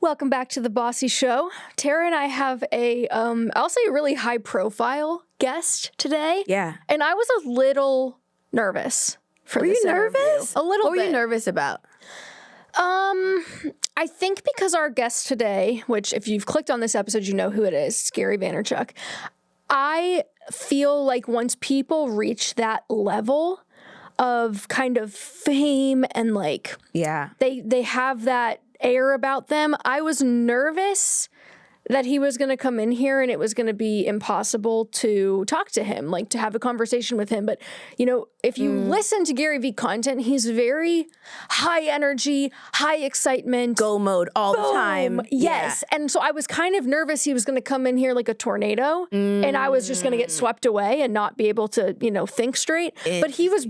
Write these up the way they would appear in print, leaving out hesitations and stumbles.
Welcome back to the Bossy Show. Tara and I have I'll say a really high profile guest today. Yeah. And I was a little nervous for this interview. Were you nervous? A little What bit. were you nervous about? I think because our guest today, which if you've clicked on this episode, you know who it is, it's Gary Vaynerchuck. I feel like once people reach that level of kind of fame and like they have that air about them, I was nervous that he was going to come in here and it was going to be impossible to talk to him, like to have a conversation with him. But, you know, if you listen to Gary Vee content, he's very high energy, high excitement. Go mode all the time. Yes. Yeah. And so I was kind of nervous he was going to come in here like a tornado and I was just going to get swept away and not be able to, you know, think straight. But he was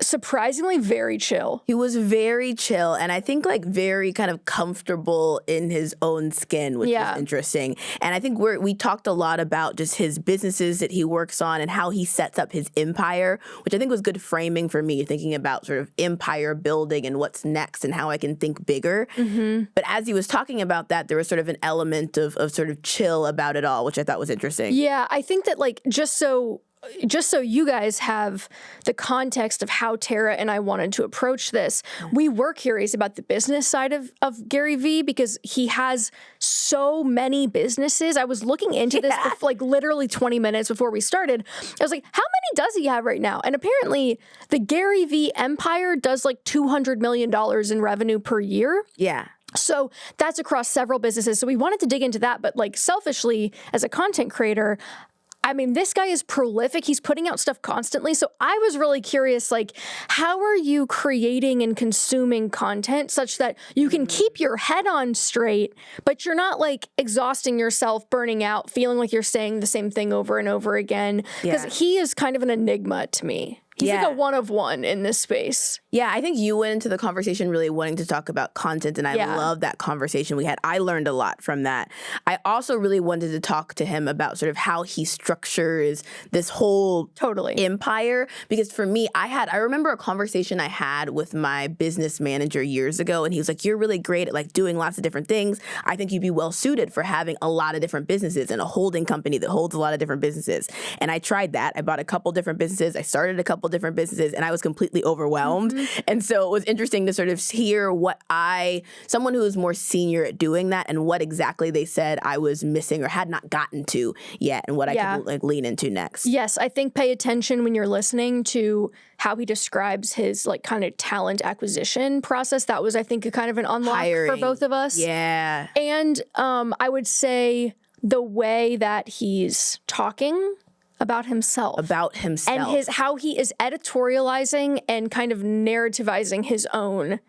surprisingly very chill. He was very chill and I think like very kind of comfortable in his own skin, which is interesting. And I think we talked a lot about just his businesses that he works on and how he sets up his empire, which I think was good framing for me, thinking about sort of empire building and what's next and how I can think bigger. But as he was talking about that, there was sort of an element of sort of chill about it all, which I thought was interesting. Yeah, I think that like just so you guys have the context of how Tara and I wanted to approach this, we were curious about the business side of Gary Vee because he has so many businesses. I was looking into this for like literally 20 minutes before we started. I was like, how many does he have right now? And apparently the Gary Vee empire does like $200 million in revenue per year. Yeah. So that's across several businesses. So we wanted to dig into that. But like selfishly, as a content creator, I mean, this guy is prolific. He's putting out stuff constantly. So I was really curious, like, how are you creating and consuming content such that you can keep your head on straight, but you're not like exhausting yourself, burning out, feeling like you're saying the same thing over and over again? Because he is kind of an enigma to me. He's like a one of one in this space. Yeah, I think you went into the conversation really wanting to talk about content, and I love that conversation we had. I learned a lot from that. I also really wanted to talk to him about sort of how he structures this whole empire, because for me, I remember a conversation I had with my business manager years ago, and he was like, you're really great at like doing lots of different things. I think you'd be well suited for having a lot of different businesses and a holding company that holds a lot of different businesses. And I tried that. I bought a couple different businesses. I started a couple different businesses and I was completely overwhelmed. And so it was interesting to sort of hear what someone who was more senior at doing that and what exactly they said I was missing or had not gotten to yet and what I could like lean into next. Yes, I think pay attention when you're listening to how he describes his like kind of talent acquisition process. That was, I think, a kind of an unlock for both of us. Yeah. And I would say the way that he's talking about himself. And how he is editorializing and kind of narrativizing his own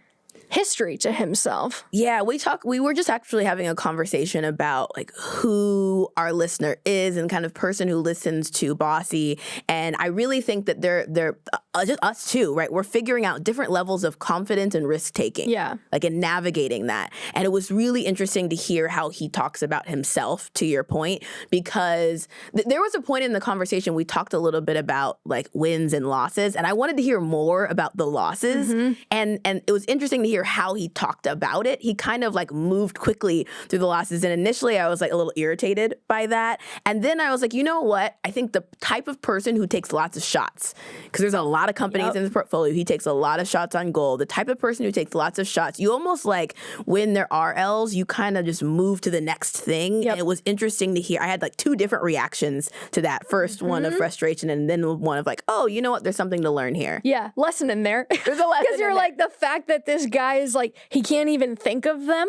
history to himself. Yeah, we were just actually having a conversation about like who our listener is and kind of person who listens to Bossy. And I really think that they're just us too, right? We're figuring out different levels of confidence and risk taking. Yeah. Like in navigating that. And it was really interesting to hear how he talks about himself, to your point, because there was a point in the conversation we talked a little bit about like wins and losses. And I wanted to hear more about the losses. And it was interesting to hear how he talked about it. He kind of like moved quickly through the losses. And initially I was like a little irritated by that. And then I was like, you know what? I think the type of person who takes lots of shots, because there's a lot of companies in his portfolio, he takes a lot of shots on goal. The type of person who takes lots of shots, you almost like when there are L's, you kind of just move to the next thing. And it was interesting to hear. I had like two different reactions to that. First one of frustration and then one of like, oh, you know what? There's something to learn here. Yeah, lesson in there. There's a lesson. Because you're like, the fact that this guy is like, he can't even think of them.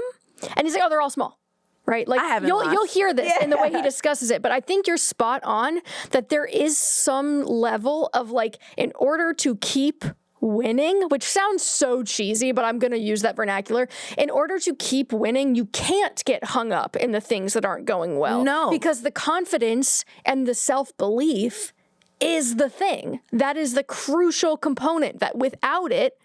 And he's like, oh, they're all small. Right? Like you'll hear this in the way he discusses it, but I think you're spot on that there is some level of like, in order to keep winning, which sounds so cheesy, but I'm going to use that vernacular. In order to keep winning, you can't get hung up in the things that aren't going well. No. Because the confidence and the self-belief is the thing. That is the crucial component that without it,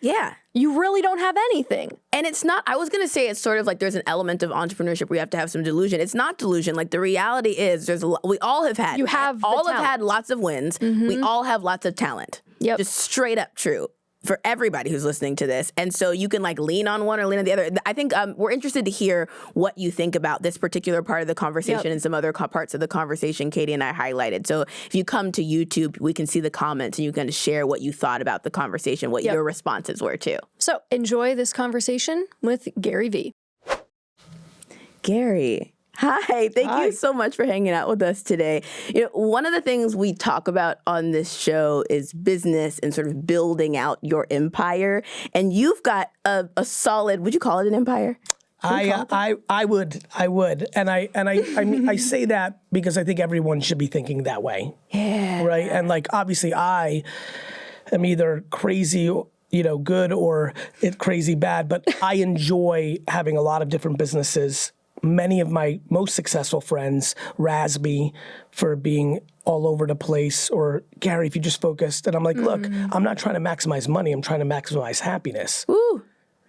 you really don't have anything. And it's not, I was going to say it's sort of like there's an element of entrepreneurship where you have to have some delusion. It's not delusion. Like the reality is we all have had, have had lots of wins. We all have lots of talent. Just straight up true. for everybody who's listening to this. And so you can like lean on one or lean on the other. I think we're interested to hear what you think about this particular part of the conversation and some other parts of the conversation Katie and I highlighted. So if you come to YouTube, we can see the comments and you can share what you thought about the conversation, what your responses were too. So enjoy this conversation with Gary Vee. Gary. Hi, thank you so much for hanging out with us today. You know, one of the things we talk about on this show is business and sort of building out your empire. And you've got a solid, would you call it an empire? I would, and I mean, I say that because I think everyone should be thinking that way. Yeah. Right. And like, obviously I am either crazy, good or crazy bad, but I enjoy having a lot of different businesses. Many of my most successful friends razz me for being all over the place, or Gary, if you just focused. And I'm like, look, I'm not trying to maximize money. I'm trying to maximize happiness. Ooh.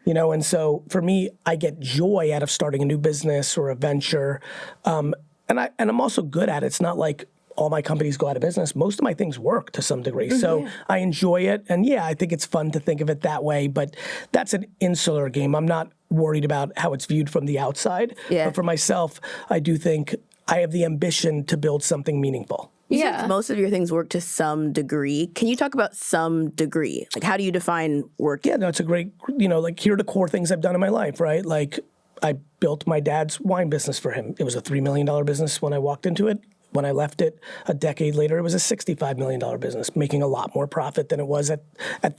And so for me, I get joy out of starting a new business or a venture. And I'm also good at it. It's not like all my companies go out of business. Most of my things work to some degree. So I enjoy it. And I think it's fun to think of it that way, but that's an insular game. I'm not worried about how it's viewed from the outside. Yeah. But for myself, I do think I have the ambition to build something meaningful. You said most of your things work to some degree. Can you talk about some degree? Like, how do you define work? Yeah, no, it's a great, like, here are the core things I've done in my life, right? Like, I built my dad's wine business for him. It was a $3 million business when I walked into it. When I left it a decade later, it was a $65 million business, making a lot more profit than it was at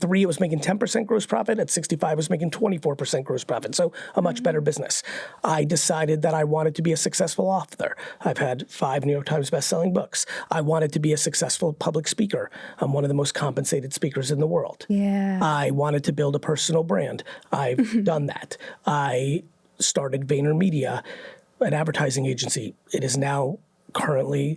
3. It was making 10% gross profit. At 65, it was making 24% gross profit. So a much better business. I decided that I wanted to be a successful author. I've had 5 New York Times bestselling books. I wanted to be a successful public speaker. I'm one of the most compensated speakers in the world. Yeah. I wanted to build a personal brand. I've done that. I started VaynerMedia, an advertising agency. It is now currently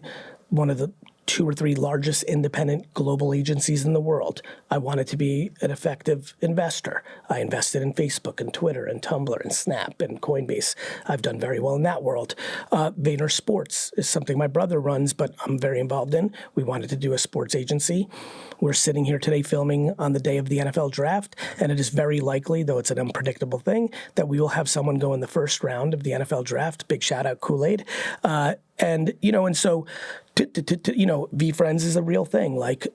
one of the 2 or 3 largest independent global agencies in the world. I wanted to be an effective investor. I invested in Facebook and Twitter and Tumblr and Snap and Coinbase. I've done very well in that world. Vayner Sports is something my brother runs, but I'm very involved in. We wanted to do a sports agency. We're sitting here today filming on the day of the NFL draft, and it is very likely, though it's an unpredictable thing, that we will have someone go in the first round of the NFL draft. Big shout out Kool-Aid. And so VeeFriends is a real thing. Like,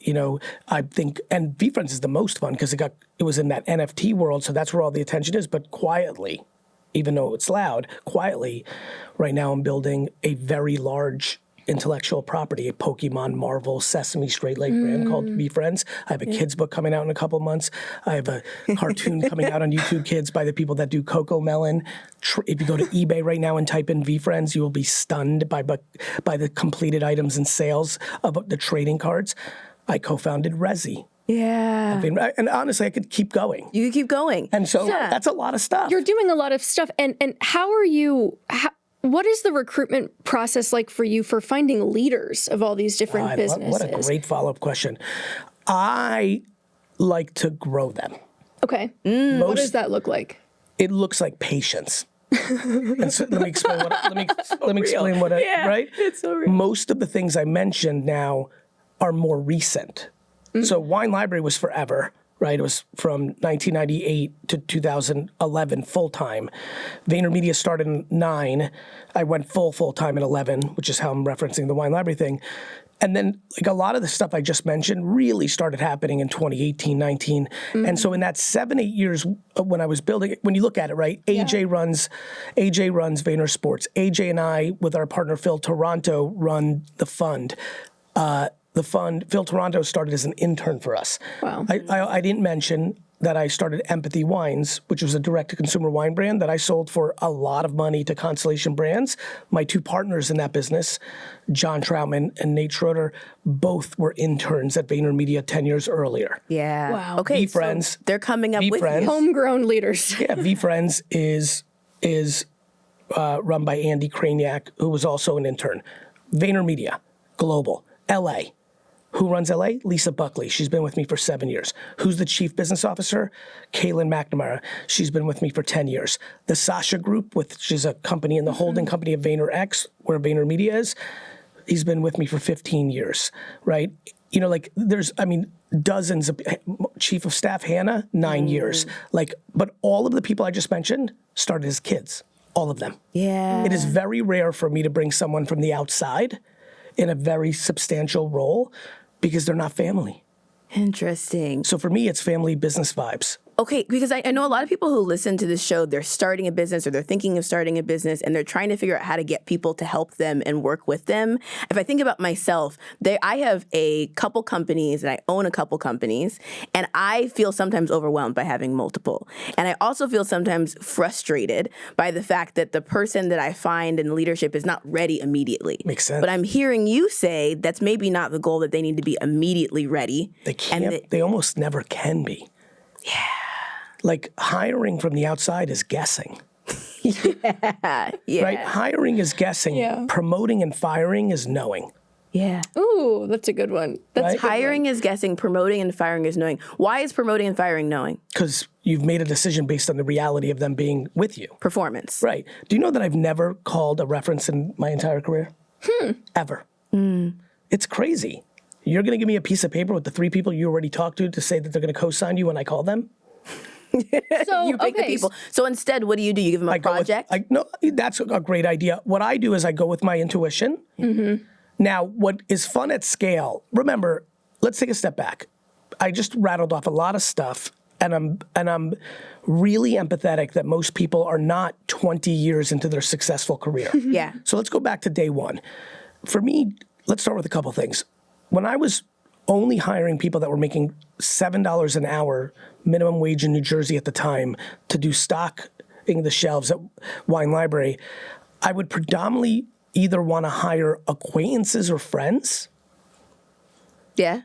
I think, and VeeFriends is the most fun because it was in that NFT world, so that's where all the attention is. But quietly, even though it's loud, quietly, right now I'm building a very large intellectual property, a Pokemon, Marvel, Sesame Street like brand called VeeFriends. I have a kids book coming out in a couple months. I have a cartoon coming out on YouTube Kids by the people that do Coco Melon. If you go to eBay right now and type in VeeFriends, you will be stunned by the completed items and sales of the trading cards. I co-founded Rezi. Yeah. And honestly, I could keep going. You could keep going. And so that's a lot of stuff. You're doing a lot of stuff. And how are you... What is the recruitment process like for you for finding leaders of all these different businesses? What a great follow-up question. I like to grow them. Okay. What does that look like? It looks like patience. And so let me explain what right? It's so real. Most of the things I mentioned now are more recent. So Wine Library was forever. Right, it was from 1998 to 2011 full time. VaynerMedia started in 9. I went full time in 11, which is how I'm referencing the Wine Library thing. And then, like, a lot of the stuff I just mentioned really started happening in 2018, 19. And so in that 7, 8 years when I was building it, when you look at it, right, AJ runs Vayner Sports. AJ and I, with our partner Phil Toronto, run the fund. Phil Toronto started as an intern for us. Wow. I didn't mention that I started Empathy Wines, which was a direct-to-consumer wine brand that I sold for a lot of money to Constellation Brands. My 2 partners in that business, John Troutman and Nate Schroeder, both were interns at VaynerMedia 10 years earlier. Yeah. Wow. Okay, VeeFriends. so they're coming up with you. Homegrown leaders. Yeah, VeeFriends is run by Andy Craniac, who was also an intern. VaynerMedia, global, LA. Who runs LA? Lisa Buckley. She's been with me for 7 years. Who's the chief business officer? Kaylin McNamara. She's been with me for 10 years. The Sasha Group, which is a company in the holding company of VaynerX, where VaynerMedia is, he's been with me for 15 years, right? There's, dozens of chief of staff, Hannah, 9 years. Like, but all of the people I just mentioned started as kids, all of them. Yeah. It is very rare for me to bring someone from the outside in a very substantial role because they're not family. Interesting. So for me, it's family business vibes. Okay, because I know a lot of people who listen to this show, they're starting a business or they're thinking of starting a business and they're trying to figure out how to get people to help them and work with them. If I think about myself, I have a couple companies and I own a couple companies, and I feel sometimes overwhelmed by having multiple. And I also feel sometimes frustrated by the fact that the person that I find in leadership is not ready immediately. Makes sense. But I'm hearing you say that's maybe not the goal, that they need to be immediately ready. They can't, they almost never can be. Yeah. Like hiring from the outside is guessing. Yeah. Right? Hiring is guessing. Yeah. Promoting and firing is knowing. Yeah. Ooh, that's a good one. That's Right? a good Hiring is guessing, promoting and firing is knowing. Why is promoting and firing knowing? Because you've made a decision based on the reality of them being with you. Performance. Right. Do you know that I've never called a reference in my entire career? Ever. It's crazy. You're going to give me a piece of paper with the 3 people you already talked to say that they're going to co-sign you when I call them? So, You pick the people. So instead, what do? You give them a project? No, that's a great idea. What I do is I go with my intuition. Now, what is fun at scale, remember, let's take a step back. I just rattled off a lot of stuff, and I'm really empathetic that most people are not 20 years into their successful career. Yeah. So let's go back to day one. For me, let's start with a couple things. When I was only hiring people that were making $7 an hour minimum wage in New Jersey at the time to do stocking the shelves at Wine Library, I would predominantly either want to hire acquaintances or friends, Yeah.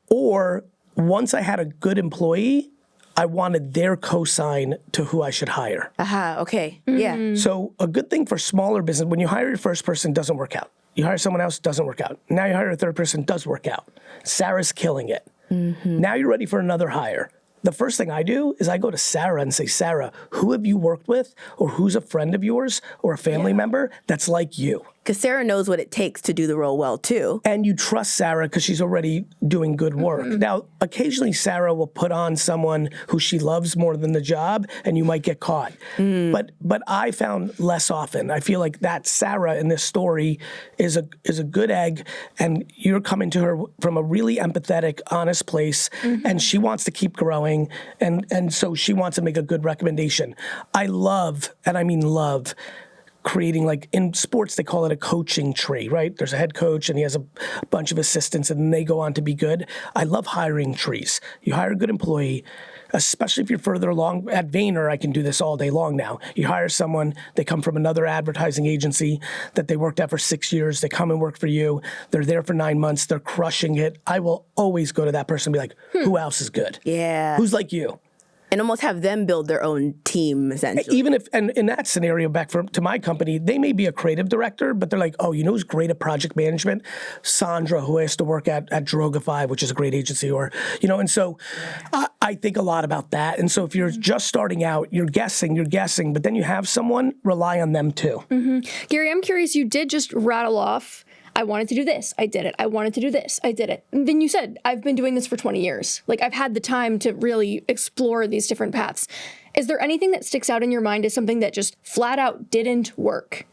or once I had a good employee, I wanted their cosign to who I should hire. Aha. Okay. Yeah. So a good thing for smaller business, when you hire your first person, it doesn't work out. You hire someone else, doesn't work out. Now you hire a third person, does work out. Sarah's killing it. Now you're ready for another hire. The first thing I do is I go to Sarah and say, Sarah, who have you worked with, or who's a friend of yours or a family member that's like you? Because Sarah knows what it takes to do the role well, too. And you trust Sarah because she's already doing good work. Now, occasionally Sarah will put on someone who she loves more than the job, and you might get caught. But I found less often. I feel like that Sarah in this story is a good egg, and you're coming to her from a really empathetic, honest place, and she wants to keep growing, and so she wants to make a good recommendation. I love, and I mean love, creating, like in sports, they call it a coaching tree, right? There's a head coach and he has a bunch of assistants and they go on to be good. I love hiring trees. You hire a good employee, especially if you're further along. At Vayner, I can do this all day long now. You hire someone, they come from another advertising agency that they worked at for 6 years. They come and work for you. They're there for 9 months. They're crushing it. I will always go to that person and be like, who else is good? Yeah. Who's like you? And almost have them build their own team, essentially. Even if, and in that scenario, to my company, they may be a creative director, but they're like, oh, you know who's great at project management? Sandra, who has to work at Drogify, which is a great agency, or, and so I think a lot about that. And so if you're just starting out, you're guessing, but then you have someone, rely on them too. Gary, I'm curious, you did just rattle off, I wanted to do this, I did it. I wanted to do this, I did it. And then you said, I've been doing this for 20 years. Like, I've had the time to really explore these different paths. Is there anything that sticks out in your mind as something that just flat out didn't work?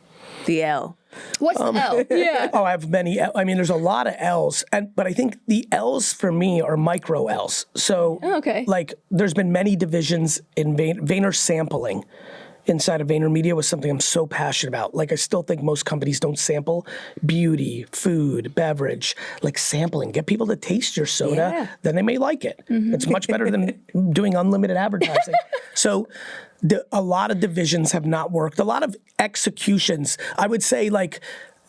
The L. What's the L? Yeah. Oh, I have many. I mean, there's a lot of L's, but I think the L's for me are micro L's. So, like, there's been many divisions in Vayner sampling. Inside of VaynerMedia was something I'm so passionate about. Like, I still think most companies don't sample beauty, food, beverage, like sampling. Get people to taste your soda, then they may like it. It's much better than doing unlimited advertising. So a lot of divisions have not worked. A lot of executions, I would say, like,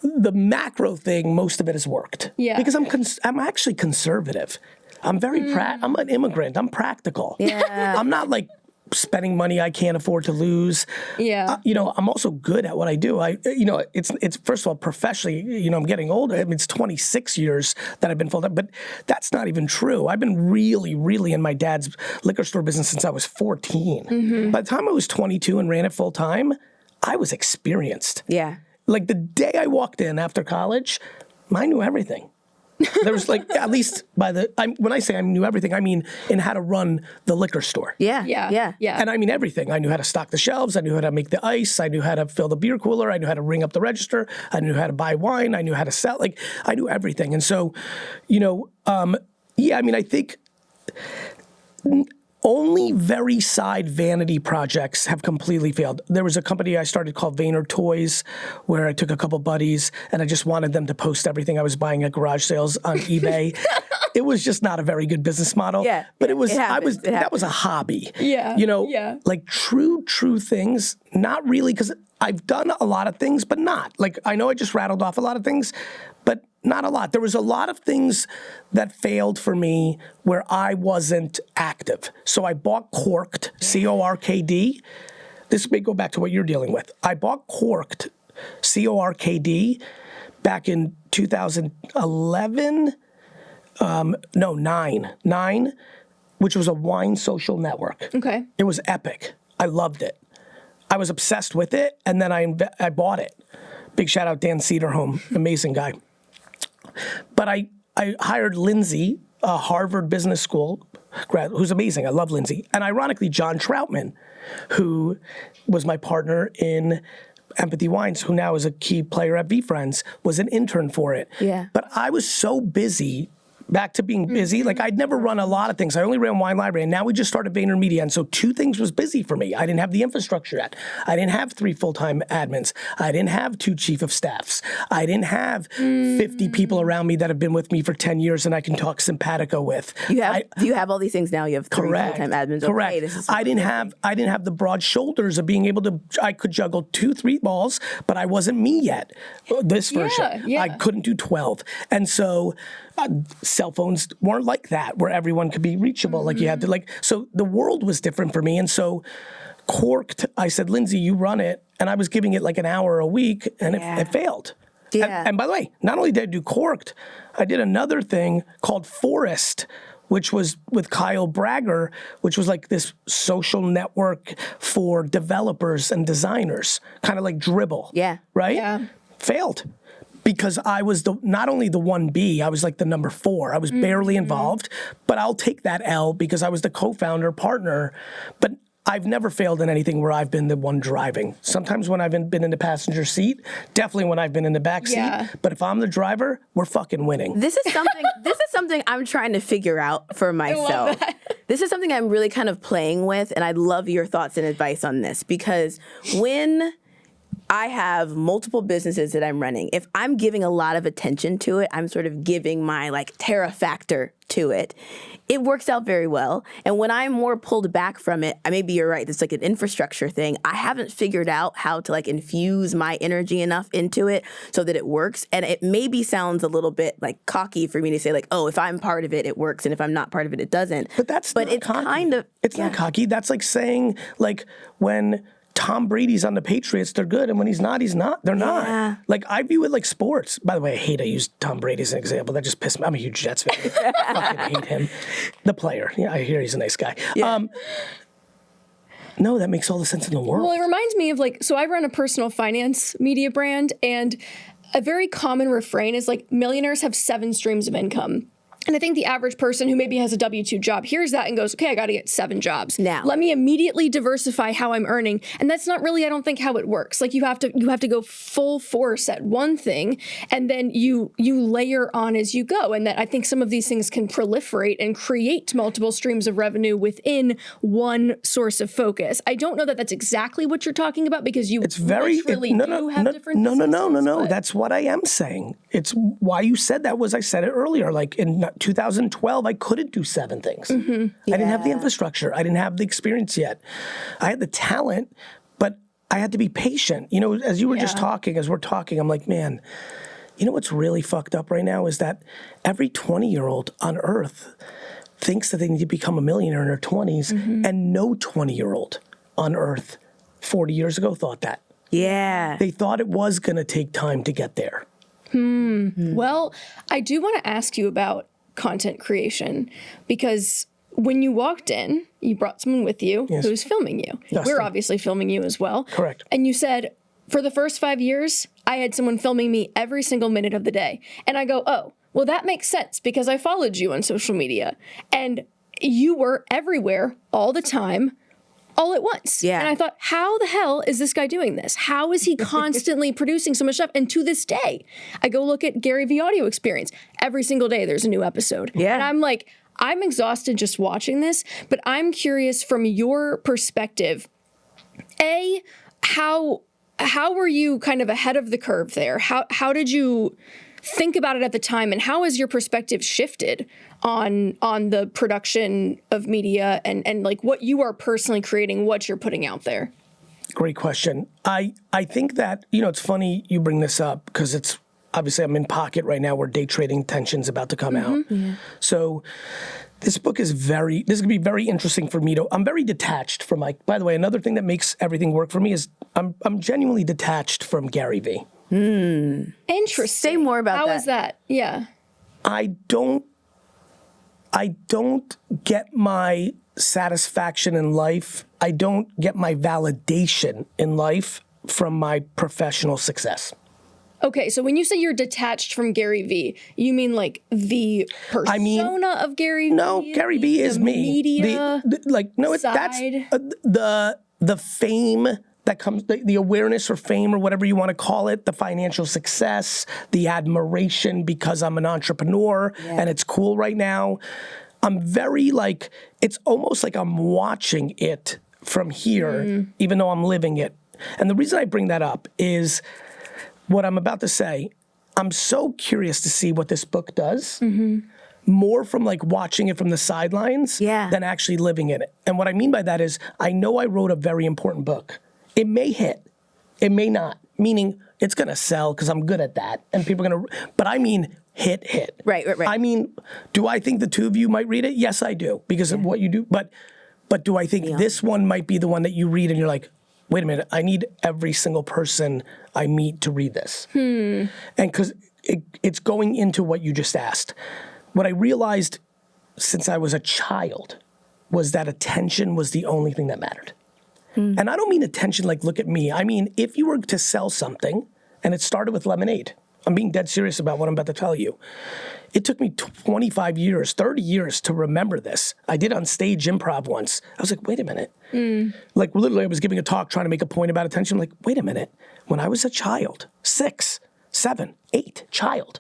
the macro thing, most of it has worked. Yeah. Because I'm actually conservative. I'm very I'm an immigrant. I'm practical. Yeah. I'm not like spending money I can't afford to lose. Yeah. I'm also good at what I do. It's first of all, professionally, I'm getting older. I mean, it's 26 years that I've been full-time, but that's not even true. I've been really, really in my dad's liquor store business since I was 14. By the time I was 22 and ran it full-time, I was experienced. Yeah. Like, the day I walked in after college, I knew everything. There was like, at least when I say I knew everything, I mean in how to run the liquor store. Yeah. And I mean everything. I knew how to stock the shelves. I knew how to make the ice. I knew how to fill the beer cooler. I knew how to ring up the register. I knew how to buy wine. I knew how to sell. Like, I knew everything. And so, I mean, I think only very side vanity projects have completely failed. There was a company I started called Vayner Toys, where I took a couple buddies and I just wanted them to post everything I was buying at garage sales on eBay. It was just not a very good business model. Yeah, but it was. happens. That was a hobby. Yeah. Like true things. Not really, because I've done a lot of things, but not like I know I just rattled off a lot of things, but not a lot. There was a lot of things that failed for me where I wasn't active. So I bought Corked, C-O-R-K-D. This may go back to what you're dealing with. I bought Corked, C-O-R-K-D, back in 2011. Nine, which was a wine social network. Okay. It was epic. I loved it. I was obsessed with it, and then I bought it. Big shout out Dan Cederholm, amazing guy. But I hired Lindsay, a Harvard Business School grad, who's amazing. I love Lindsay. And ironically, John Troutman, who was my partner in Empathy Wines, who now is a key player at VeeFriends, was an intern for it. Yeah. But I was so busy. Back to being busy. Like, I'd never run a lot of things. I only ran Wine Library, and now we just started VaynerMedia. And so 2 things was busy for me. I didn't have the infrastructure yet. I didn't have 3 full-time admins. I didn't have 2 chief of staffs. I didn't have 50 people around me that have been with me for 10 years and I can talk simpatico with. You have all these things now. You have 3 full-time admins. Correct. Okay, I didn't have the broad shoulders of being able to. I could juggle 2-3 balls, but I wasn't me yet. This version, I couldn't do 12, and so. Cell phones weren't like that, where everyone could be reachable. Like you had to so the world was different for me. And so Corked, I said, Lindsay, you run it. And I was giving it like an hour a week and it failed. Yeah. And by the way, not only did I do Corked, I did another thing called Forest, which was with Kyle Bragger, which was like this social network for developers and designers, kind of like Dribble. Yeah. Right? Yeah. Failed. Because I was not only the 1B, I was like the number 4. I was barely involved, but I'll take that L because I was the co-founder, partner. But I've never failed in anything where I've been the one driving. Sometimes when I've been in the passenger seat, definitely when I've been in the back seat. But if I'm the driver, we're fucking winning. This is something I'm trying to figure out for myself. I love that. This is something I'm really kind of playing with, and I'd love your thoughts and advice on this, because when I have multiple businesses that I'm running, if I'm giving a lot of attention to it, I'm sort of giving my Terra factor to it, it works out very well. And when I'm more pulled back from it, maybe you're right, it's like an infrastructure thing. I haven't figured out how to infuse my energy enough into it so that it works. And it maybe sounds a little bit cocky for me to say oh, if I'm part of it, it works. And if I'm not part of it, it doesn't. But it's cocky. Kind of, it's not cocky. That's like saying when Tom Brady's on the Patriots, they're good, and when he's not, they're not. I view it like sports. By the way, I use Tom Brady as an example. That just pissed me. I'm a huge Jets fan. I fucking hate him. The player. Yeah, I hear he's a nice guy. Yeah. No, that makes all the sense in the world. Well, it reminds me of so I run a personal finance media brand, and a very common refrain is millionaires have 7 streams of income. And I think the average person who maybe has a W-2 job hears that and goes, okay, I got to get 7 jobs. Now, let me immediately diversify how I'm earning. And that's not really, I don't think, how it works. You have to go full force at one thing, and then you layer on as you go. And that I think some of these things can proliferate and create multiple streams of revenue within one source of focus. I don't know that that's exactly what you're talking about, because you have different No. That's what I am saying. It's why you said that was I said it earlier. In 2012, I couldn't do 7 things. I didn't have the infrastructure. I didn't have the experience yet. I had the talent, but I had to be patient. As you were just talking, as we're talking, I'm like, man, what's really fucked up right now is that every 20-year-old on earth thinks that they need to become a millionaire in their 20s, and no 20-year-old on earth 40 years ago thought that. Yeah. They thought it was going to take time to get there. Well, I do want to ask you about content creation, because when you walked in, you brought someone with you who's filming you. Dustin. We're obviously filming you as well. Correct. And you said, for the first 5 years, I had someone filming me every single minute of the day. And I go, oh, well, that makes sense because I followed you on social media and you were everywhere all the time, all at once. Yeah. And I thought, how the hell is this guy doing this? How is he constantly producing so much stuff? And to this day, I go look at Gary Vee audio experience. Every single day there's a new episode. Yeah. And I'm like, I'm exhausted just watching this, but I'm curious from your perspective, how were you kind of ahead of the curve there? How did you think about it at the time, and how has your perspective shifted on the production of media and like what you are personally creating, what you're putting out there? Great question. I think that, it's funny you bring this up because it's obviously I'm in pocket right now where day trading tension's about to come out. Yeah. So this book is this is going to be very interesting for me I'm very detached from by the way, another thing that makes everything work for me is I'm genuinely detached from Gary Vee. Interesting. Say more about that. How is that? Yeah. I don't get my satisfaction in life. I don't get my validation in life from my professional success. Okay, so when you say you're detached from Gary Vee, you mean like the persona of Gary Vee? No, Gary Vee is me. Media That's the fame that comes, the awareness or fame or whatever you want to call it, the financial success, the admiration because I'm an entrepreneur and it's cool right now. I'm very it's almost like I'm watching it from here, even though I'm living it. And the reason I bring that up is what I'm about to say. I'm so curious to see what this book does. More from watching it from the sidelines than actually living in it. And what I mean by that is I know I wrote a very important book. It may hit, it may not, meaning it's going to sell because I'm good at that. And people are going to, but I mean hit. Right. I mean, do I think the two of you might read it? Yes, I do because of what you do. But do I think this one might be the one that you read and you're like, wait a minute, I need every single person I meet to read this. And because it's going into what you just asked. What I realized since I was a child was that attention was the only thing that mattered. And I don't mean attention look at me. I mean, if you were to sell something, and it started with lemonade, I'm being dead serious about what I'm about to tell you. It took me 25 years, 30 years to remember this. I did on stage improv once. I was like, wait a minute. Literally, I was giving a talk trying to make a point about attention. I'm like, wait a minute. When I was a child, 6, 7, 8, child,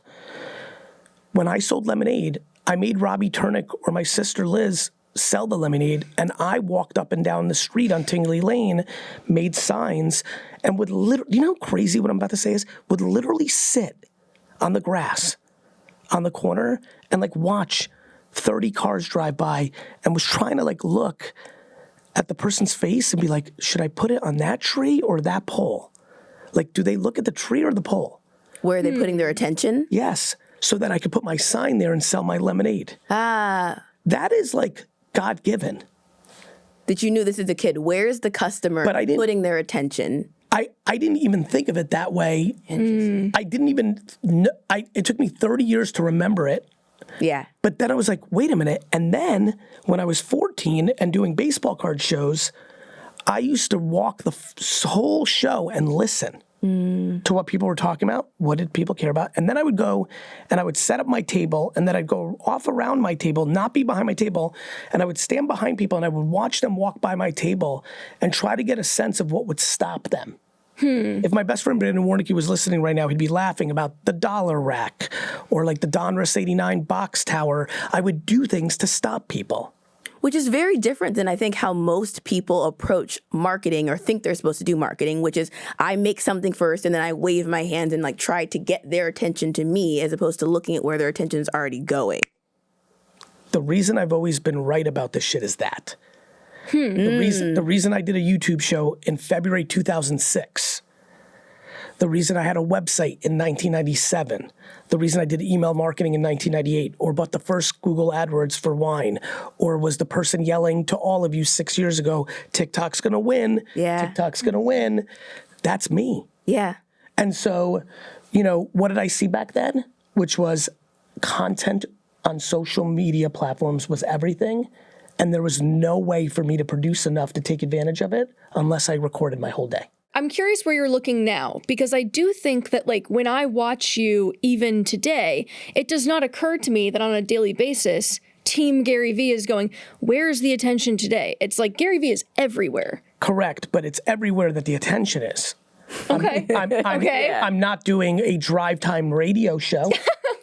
when I sold lemonade, I made Robbie Turnick or my sister Liz sell the lemonade, and I walked up and down the street on Tingley Lane, made signs, and would literally, you know how crazy what I'm about to say is? Would literally sit on the grass on the corner and watch 30 cars drive by and was trying to look at the person's face and be like, should I put it on that tree or that pole? Do they look at the tree or the pole? Where are they putting their attention? Yes, so that I could put my sign there and sell my lemonade. That is God-given. That you knew this as a kid. Where's the customer putting their attention? I didn't even think of it that way. I didn't even it took me 30 years to remember it. Yeah. But then I was like, wait a minute. And then when I was 14 and doing baseball card shows, I used to walk the whole show and listen to what people were talking about. What did people care about? And then I would go and I would set up my table, and then I'd go off around my table, not be behind my table, and I would stand behind people and I would watch them walk by my table and try to get a sense of what would stop them. If my best friend Brandon Warnicki was listening right now, he'd be laughing about the dollar rack or the Donruss 89 box tower. I would do things to stop people. Which is very different than I think how most people approach marketing or think they're supposed to do marketing, which is I make something first and then I wave my hands and try to get their attention to me as opposed to looking at where their attention is already going. The reason I've always been right about this shit is that. The reason I did a YouTube show in February 2006, the reason I had a website in 1997, the reason I did email marketing in 1998, or bought the first Google AdWords for wine, or was the person yelling to all of you 6 years ago, TikTok's gonna win, TikTok's gonna win, that's me. Yeah. And so, what did I see back then? Which was content on social media platforms was everything. And there was no way for me to produce enough to take advantage of it unless I recorded my whole day. I'm curious where you're looking now, because I do think that like when I watch you even today, it does not occur to me that on a daily basis, Team Gary Vee is going, where's the attention today? It's like Gary Vee is everywhere. Correct, but it's everywhere that the attention is. Okay. I'm not doing a drive time radio show.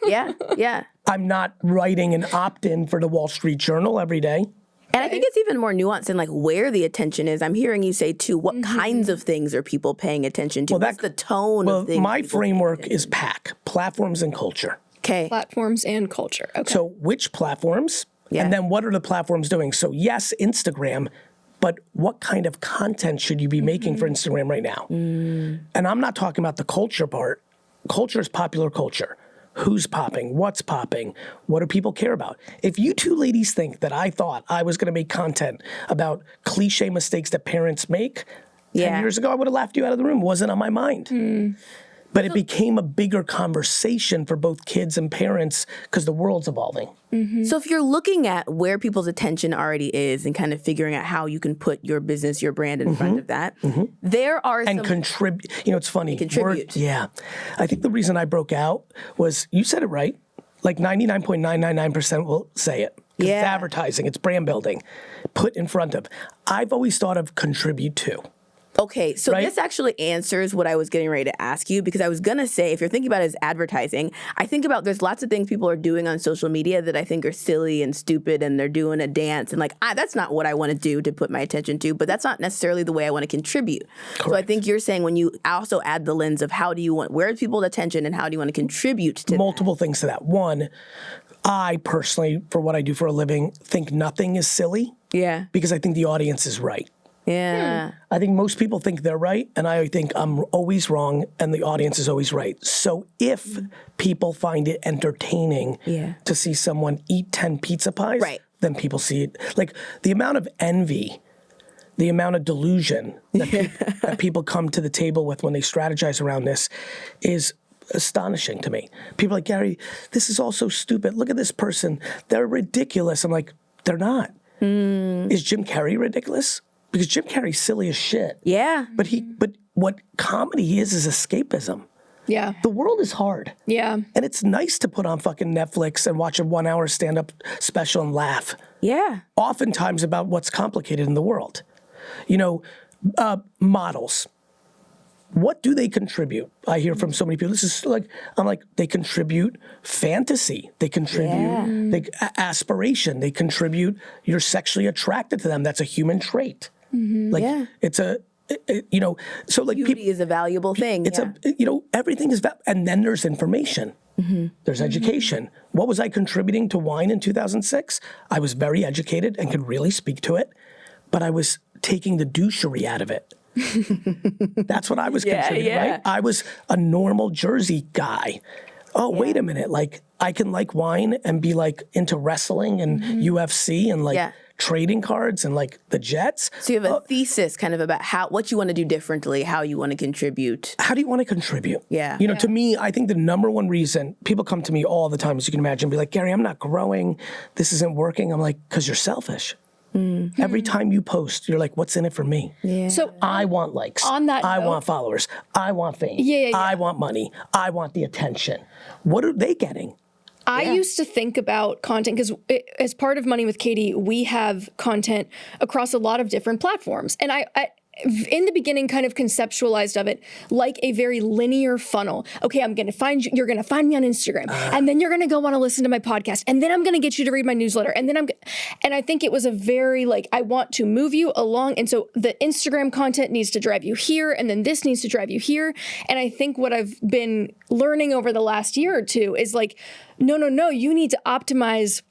Yeah. I'm not writing an opt-in for the Wall Street Journal every day. And I think it's even more nuanced in like where the attention is. I'm hearing you say too, what kinds of things are people paying attention to? What's the tone of things? My framework is PAC, platforms and culture. Okay. Platforms and culture. Okay. So which platforms? Yeah. And then what are the platforms doing? So yes, Instagram, but what kind of content should you be making for Instagram right now? And I'm not talking about the culture part. Culture is popular culture. Who's popping? What's popping? What do people care about? If you two ladies think that I thought I was going to make content about cliche mistakes that parents make, 10 years ago, I would have laughed you out of the room. It wasn't on my mind. But it became a bigger conversation for both kids and parents because the world's evolving. So if you're looking at where people's attention already is and kind of figuring out how you can put your business, your brand in front of that, there are and contribute. You know, it's funny. Contribute. I think the reason I broke out was, you said it right, like 99.999% will say it. It's advertising, it's brand building, put in front of. I've always thought of contribute to. Okay, so this actually answers what I was getting ready to ask you, because I was going to say, if you're thinking about it as advertising, I think about there's lots of things people are doing on social media that I think are silly and stupid, and they're doing a dance, and like, that's not what I want to do to put my attention to, but that's not necessarily the way I want to contribute. Correct. So I think you're saying when you also add the lens of where's people's attention and how do you want to contribute to multiple things to that. One, I personally, for what I do for a living, think nothing is silly. Yeah. Because I think the audience is right. Yeah. I think most people think they're right, and I think I'm always wrong, and the audience is always right. So if people find it entertaining to see someone eat 10 pizza pies, then people see it. Like the amount of envy, the amount of delusion that people come to the table with when they strategize around this is astonishing to me. People are like, Gary, this is all so stupid. Look at this person. They're ridiculous. I'm like, they're not. Is Jim Carrey ridiculous? Because Jim Carrey's silly as shit. Yeah. But what comedy is escapism. Yeah. The world is hard. Yeah. And it's nice to put on fucking Netflix and watch a 1 hour stand-up special and laugh. Yeah. Oftentimes about what's complicated in the world. You know, models. What do they contribute? I hear from so many people. This is like, I'm like, they contribute fantasy. They contribute aspiration. They contribute, you're sexually attracted to them. That's a human trait. Like, it's you know, so like beauty is a valuable thing. It's you know, everything is, and then there's information. There's education. What was I contributing to wine in 2006? I was very educated and could really speak to it, but I was taking the douchery out of it. That's what I was contributing, right? I was a normal Jersey guy. Oh, wait a minute. Like, I can like wine and be like into wrestling and UFC and like trading cards and like the Jets. So you have a thesis kind of about what you want to do differently, how you want to contribute. How do you want to contribute? Yeah. You know, to me, I think the number one reason people come to me all the time, as you can imagine, be like, Gary, I'm not growing. This isn't working. I'm like, because you're selfish. Every time you post, you're like, what's in it for me? So I want likes. On that I note, want followers. I want fame. I want money. I want the attention. What are they getting? I used to think about content because as part of Money with Katie, we have content across a lot of different platforms. And I in the beginning kind of conceptualized of it like a very linear funnel. Okay, I'm going to find you. You're going to find me on Instagram, and then you're going to go want to listen to my podcast, and then I'm going to get you to read my newsletter, and then and I think it was a very like, I want to move you along, and so the Instagram content needs to drive you here, and then this needs to drive you here. And I think what I've been learning over the last year or two is like, no, you need to optimize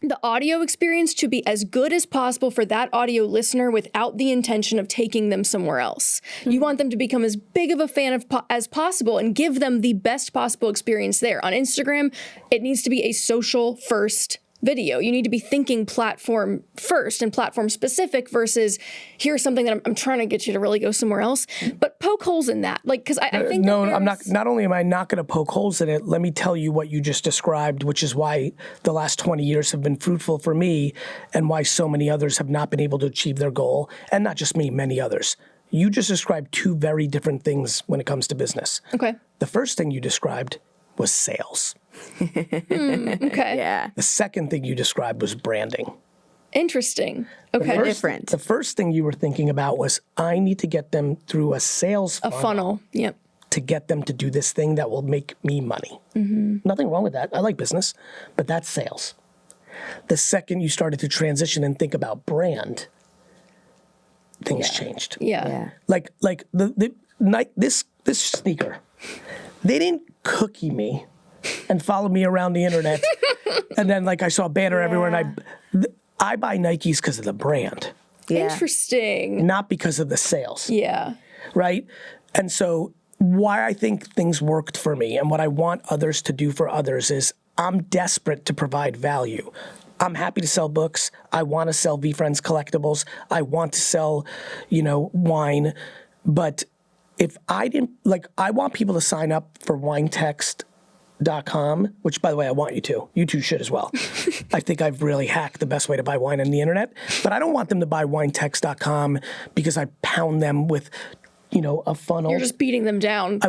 the audio experience to be as good as possible for that audio listener without the intention of taking them somewhere else. You want them to become as big of a fan as possible and give them the best possible experience there. On Instagram, it needs to be a social first video. You need to be thinking platform first and platform specific versus here's something that I'm trying to get you to really go somewhere else. But poke holes in that. Like, because I think no, I'm not. Not only am I not going to poke holes in it, let me tell you what you just described, which is why the last 20 years have been fruitful for me and why so many others have not been able to achieve their goal. And not just me, many others. you just described two very different things when it comes to business. Okay. The first thing you described was sales. Okay. Yeah. The second thing you described was branding. Interesting. Okay. Different. The first thing you were thinking about was, I need to get them through a sales A funnel. Yep. to get them to do this thing that will make me money. Nothing wrong with that. I like business, but that's sales. The second you started to transition and think about brand, things changed. Yeah. Like the night this sneaker, they didn't cookie me and follow me around the internet, and then like I saw a banner everywhere, and I buy Nikes because of the brand, Interesting. not because of the sales. Yeah. Right? And so why I think things worked for me and what I want others to do for others is I'm desperate to provide value. I'm happy to sell books. I want to sell VeeFriends collectibles. I want to sell, wine. But if I didn't, I want people to sign up for winetext.com, which, by the way, I want you to. You two should as well. I think I've really hacked the best way to buy wine on the internet. But I don't want them to buy winetext.com because I pound them with, a funnel. You're just beating them down. I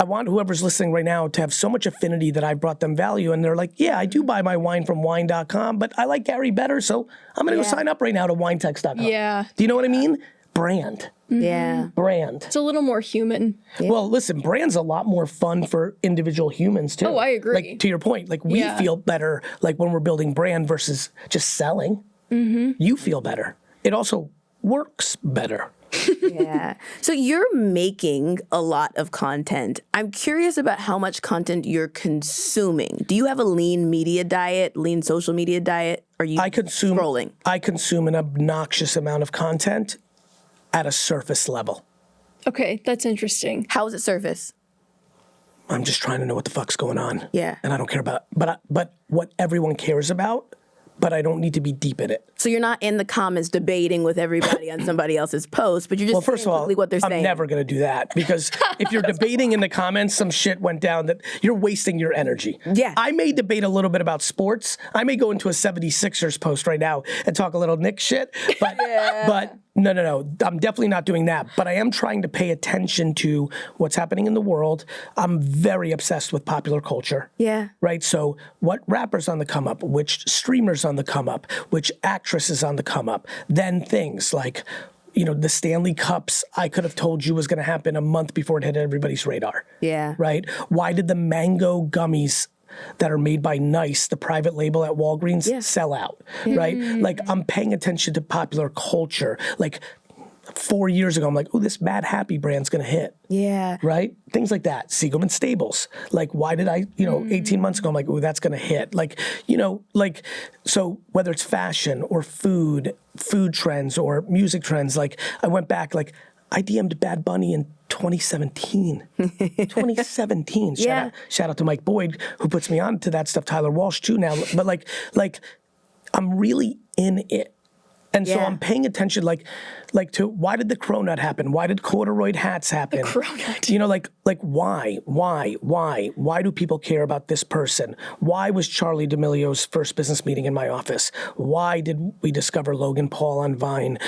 want whoever's listening right now to have so much affinity that I brought them value. And they're like, yeah, I do buy my wine from wine.com, but I like Gary better. So I'm going to go sign up right now to winetext.com. Yeah. Do you know what I mean? Brand. Yeah. Brand. It's a little more human. Well, listen, brand's a lot more fun for individual humans too. Oh, I agree. Like, to your point, we feel better when we're building brand versus just selling. You feel better. It also works better. Yeah. So you're making a lot of content. I'm curious about how much content you're consuming. Do you have a lean media diet, lean social media diet? Are you scrolling? I consume an obnoxious amount of content at a surface level. Okay, that's interesting. How is it surface? I'm just trying to know what the fuck's going on. Yeah. And I don't care about, but what everyone cares about, but I don't need to be deep in it. So you're not in the comments debating with everybody on somebody else's post, but you're just First of all, what they're saying. I'm never going to do that because if you're debating in the comments, some shit went down that you're wasting your energy. Yeah. I may debate a little bit about sports. I may go into a 76ers post right now and talk a little Knicks shit, but no. I'm definitely not doing that. But I am trying to pay attention to what's happening in the world. I'm very obsessed with popular culture. Yeah. Right? So what rappers on the come up, which streamers on the come up, which actresses on the come up, then things like, the Stanley Cups, I could have told you was going to happen a month before it hit everybody's radar. Yeah. Right? Why did the mango gummies that are made by Nice, the private label at Walgreens, sell out? Right? I'm paying attention to popular culture. 4 years ago, I'm like, oh, this Mad Happy brand's going to hit. Yeah. Right? Things like that. Siegelman Stables. Why did I, 18 months ago, I'm like, oh, that's going to hit. So whether it's fashion or food trends or music trends, I went back, I DM'd Bad Bunny in 2017. 2017. Shout out to Mike Boyd, who puts me on to that stuff, Tyler Walsh too now. But I'm really in it. And so I'm paying attention, to why did the cronut happen? Why did corduroy hats happen? The cronut. Why do people care about this person? Why was Charlie D'Amelio's first business meeting in my office? Why did we discover Logan Paul on Vine?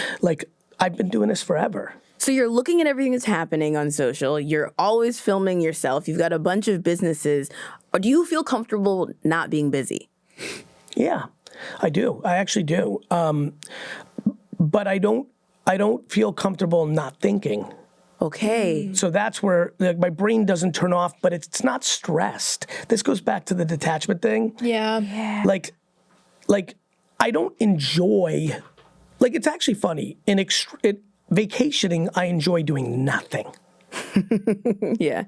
I've been doing this forever. So you're looking at everything that's happening on social. You're always filming yourself. You've got a bunch of businesses. Or do you feel comfortable not being busy? Yeah, I do. I actually do. But I don't feel comfortable not thinking. Okay. So that's where my brain doesn't turn off, but it's not stressed. This goes back to the detachment thing. Yeah. I don't enjoy, it's actually funny. Vacationing, I enjoy doing nothing. Yeah.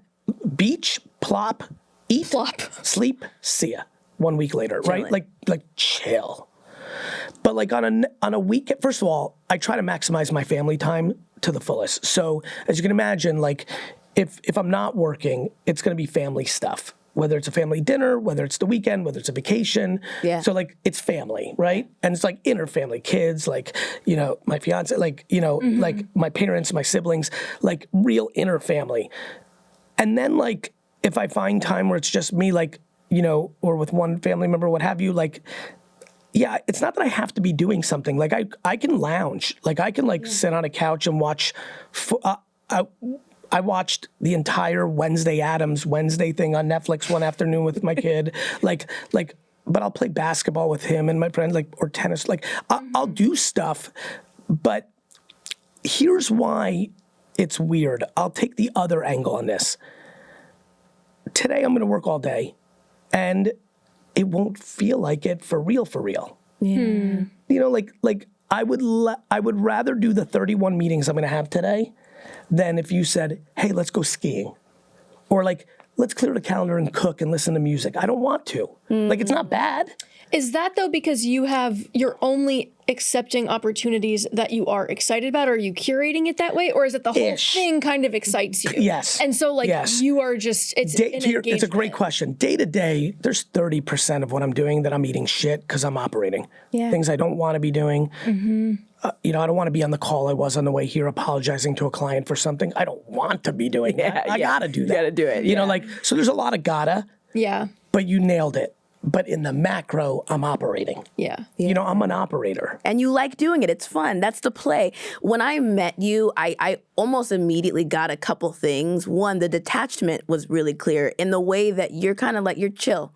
Beach, plop, eat, Flop. sleep, see ya. 1 week later, right? Like chill. But on a weekend, first of all, I try to maximize my family time to the fullest. So as you can imagine, if I'm not working, it's going to be family stuff. Whether it's a family dinner, whether it's the weekend, whether it's a vacation. Yeah. So it's family, right? And it's inner family, kids, my fiance, my parents, my siblings, real inner family. And then if I find time where it's just me, or with one family member, what have you, yeah, it's not that I have to be doing something. Like I can lounge. Like I can sit on a couch and watch. I watched the entire Wednesday thing on Netflix one afternoon with my kid. But I'll play basketball with him and my friend, or tennis. I'll do stuff. But here's why it's weird. I'll take the other angle on this. Today I'm going to work all day, and it won't feel like it for real. Yeah. I would rather do the 31 meetings I'm going to have today than if you said, hey, let's go skiing. Or let's clear the calendar and cook and listen to music. I don't want to. It's not bad. Is that though because you're only accepting opportunities that you are excited about? Or are you curating it that way? Or is it the whole thing kind of excites you? Yes. And so you are just, it's an engagement. It's a great question. Day to day, there's 30% of what I'm doing that I'm eating shit because I'm operating. Yeah. Things I don't want to be doing. Mm-hmm. I don't want to be on the call I was on the way here apologizing to a client for something. I don't want to be doing that. I gotta do that. You gotta do it. So there's a lot of gotta. Yeah. But you nailed it. But in the macro, I'm operating. Yeah. I'm an operator. And you like doing it. It's fun. That's the play. When I met you, I almost immediately got a couple things. One, the detachment was really clear in the way that you're kind of you're chill.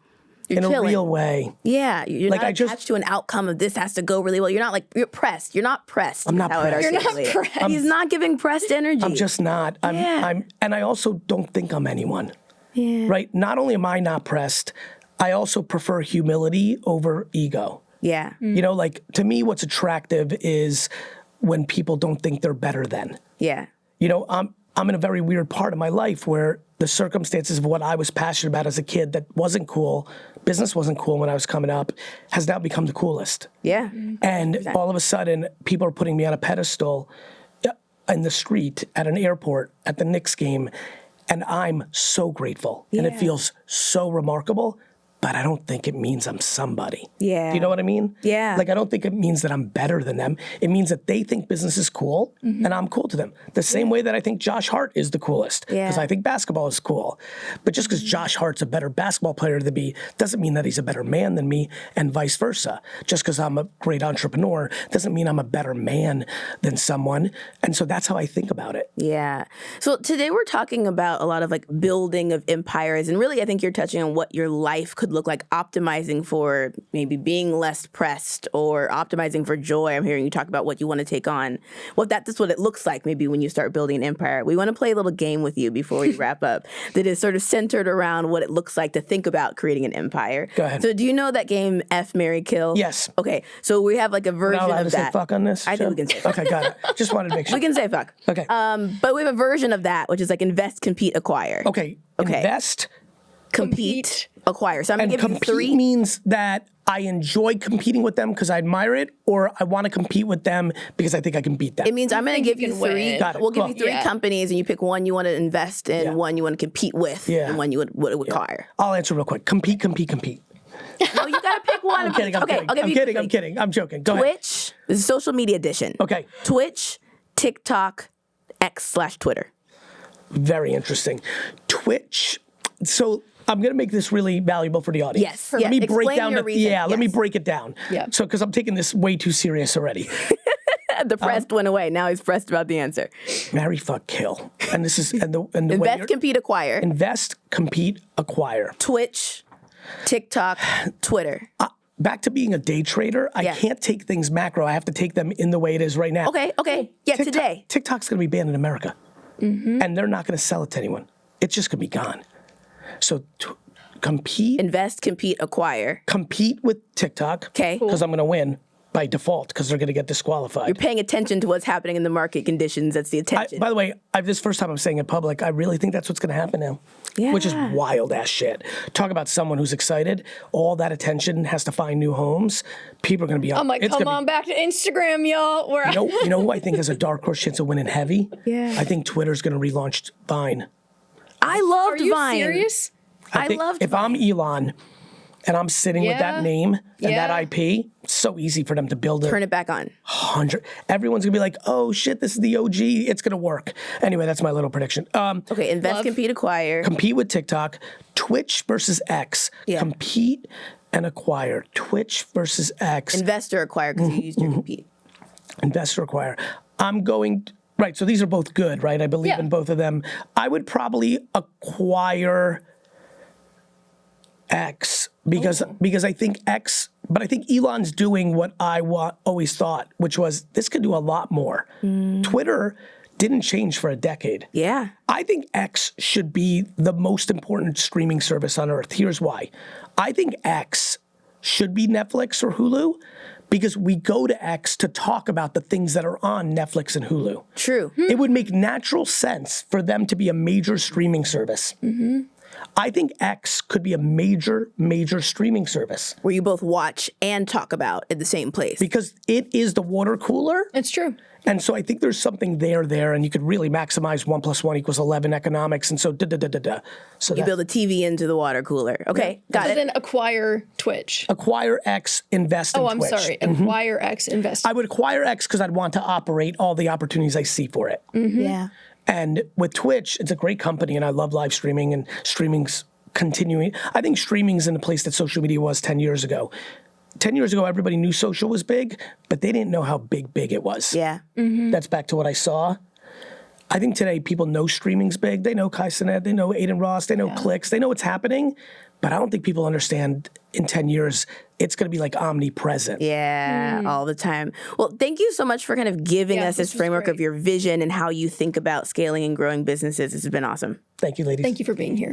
You're in chilling. A real way. Yeah. You're not attached to an outcome of this has to go really well. You're not you're pressed. You're not pressed. I'm not pressed. You're not pressed. He's not giving pressed energy. I'm just not. And I also don't think I'm anyone. Yeah. Right? Not only am I not pressed, I also prefer humility over ego. Yeah. To me, what's attractive is when people don't think they're better than. Yeah. I'm in a very weird part of my life where the circumstances of what I was passionate about as a kid that wasn't cool, business wasn't cool when I was coming up, has now become the coolest. Yeah. And all of a sudden, people are putting me on a pedestal in the street, at an airport, at the Knicks game, and I'm so grateful. Yeah. And it feels so remarkable. But I don't think it means I'm somebody. Yeah. Do you know what I mean? Yeah. I don't think it means that I'm better than them. It means that they think business is cool, and I'm cool to them. The same way that I think Josh Hart is the coolest, because I think basketball is cool. But just because Josh Hart's a better basketball player than me doesn't mean that he's a better man than me, and vice versa. Just because I'm a great entrepreneur doesn't mean I'm a better man than someone. And so that's how I think about it. Yeah. So today we're talking about a lot of building of empires, and really I think you're touching on what your life could look like, optimizing for maybe being less pressed or optimizing for joy. I'm hearing you talk about what you want to take on. Well, that's what it looks like maybe when you start building an empire. We want to play a little game with you before we wrap up that is sort of centered around what it looks like to think about creating an empire. Go ahead. So do you know that game F, Marry, Kill? Yes. Okay. So we have a version allowed of to that. say fuck on this? I think we can say fuck. Okay, got it. Just wanted to make sure. We can say fuck. Okay. But we have a version of that, which is invest, compete, acquire. Okay. Invest. Compete, acquire. So I'm going And to give you compete three. means that I enjoy competing with them because I admire it, or I want to compete with them because I think I can beat them. It means I'm going to give you can three. win. Got it. We'll give Cool. you three companies, and you pick one you want to invest in, one you want to compete with, and one you would acquire. I'll answer real quick. Compete. No, you got to pick one. I'm kidding. I'll give you quickly. I'm kidding. I'm joking. Go ahead. Twitch. This is social media edition. Okay. Twitch, TikTok, X/Twitter. Very interesting. Twitch. So I'm going to make this really valuable for the audience. Yes. Let me break Explain down your reason. let me Yes. break it down. Yeah. So because I'm taking this way too serious already. The pressed went away. Now he's pressed about the answer. Marry, fuck, kill. And this is and the way Invest, compete, acquire. invest, compete, acquire. Twitch, TikTok, Twitter. Back to being a day trader, I can't take things macro. I have to take them in the way it is right now. Okay. Yeah, today. TikTok's going to be banned in America. And they're not going to sell it to anyone. It's just going to be gone. So compete Invest, compete, acquire. with TikTok. Okay. Because I'm going to win by default because they're going to get disqualified. You're paying attention to what's happening in the market conditions. That's the attention. By the way, this is the first time I'm saying it in public. I really think that's what's going to happen now. Yeah. Which is wild ass shit. Talk about someone who's excited. All that attention has to find new homes. People are going to be on. I'm like, it's come gonna on back to Instagram, y'all. Where You know who I think has a dark horse chance of winning heavy? Yeah. I think Twitter's going to relaunch Vine. I loved Are you Vine. serious? I think loved if I'm Elon and I'm sitting with that Yeah. name and Yeah. that IP, it's so easy for them to build Turn it back on. 100. Everyone's going to be like, oh shit, this is the OG. It's going to work. Anyway, that's my little prediction. Okay, invest, compete, acquire. Compete with TikTok. Twitch versus X. Yeah. Compete and acquire. Twitch versus X. Investor acquire, because you used your repeat. Investor acquire. I'm going, right, so these are both good, right? I believe in both of them. I would probably acquire X because I think X, but I think Elon's doing what I always thought, which was this could do a lot more. Twitter didn't change for a decade. Yeah. I think X should be the most important streaming service on earth. Here's why. I think X should be Netflix or Hulu because we go to X to talk about the things that are on Netflix and Hulu. True. It would make natural sense for them to be a major streaming service. I think X could be a major streaming service. Where you both watch and talk about at the same place. Because it is the water cooler. It's true. And so I think there's something there, and you could really maximize 1 + 1 = 11 economics. And so So You build a TV into the water cooler. Okay, got So it. then acquire Twitch. acquire X, invest in Oh, I'm Twitch. sorry. Acquire X, invest. I would acquire X because I'd want to operate all the opportunities I see for it. Yeah. And with Twitch, it's a great company, and I love live streaming, and streaming's continuing. I think streaming's in the place that social media was 10 years ago. 10 years ago, everybody knew social was big, but they didn't know how big it was. Yeah. That's back to what I saw. I think today people know streaming's big. They know Kai Cenat, they know Aiden Ross, they know clicks, they know what's happening. But I don't think people understand in 10 years, it's going to be like omnipresent. Yeah, all the time. Well, thank you so much for kind of giving us this was framework great. of your vision and how you think about scaling and growing businesses. This has been awesome. Thank you, ladies. Thank you for being here.